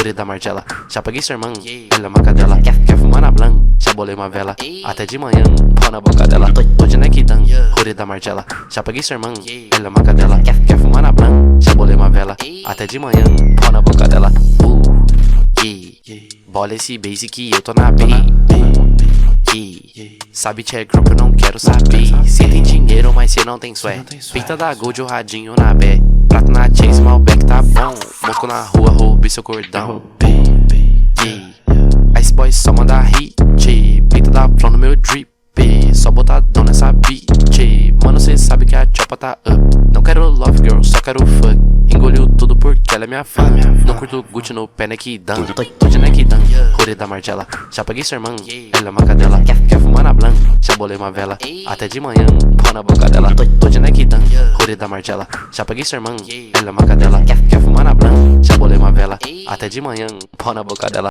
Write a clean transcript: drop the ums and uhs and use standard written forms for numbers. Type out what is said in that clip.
rolê da martela. Já paguei sua irmã, olha uma cadela. Quer fumar na blan, já bolei uma vela. Até de manhã, pau na boca dela. Tô de nequidão, rolê da martela. Já paguei sua irmã, olha uma cadela. Quer fumar na blan, já bolei uma vela. Até de manhã, pau na boca dela. Bola esse basic, eu tô na B. Sabe te é grupo, eu não quero saber. Cê tem dinheiro, mas cê não tem swag. Peita da Gold, o radinho na B. Prato na Chase, Malbec tá bom. Mosco na rua, roubei seu cordão. Ice boy só manda hit. Peita da Flow no meu drip. Só botadão nessa beat. Mano, cê sabe que a chopa tá up. Não quero love girl, só quero fuck. Engoliu tudo porque ela é minha fã. Não curto Gucci no pé, nequidão. Tô de nequidão, rolê da martela. Já paguei sua irmã, ela é uma cadela. Quer fumar na blan, já bolei uma vela. Até de manhã, pau na boca dela. Tô de nequidão, rolê da martela. Já paguei sua irmã, ela é uma cadela. Quer fumar na blan, já bolei uma vela. Até de manhã, pau na boca dela.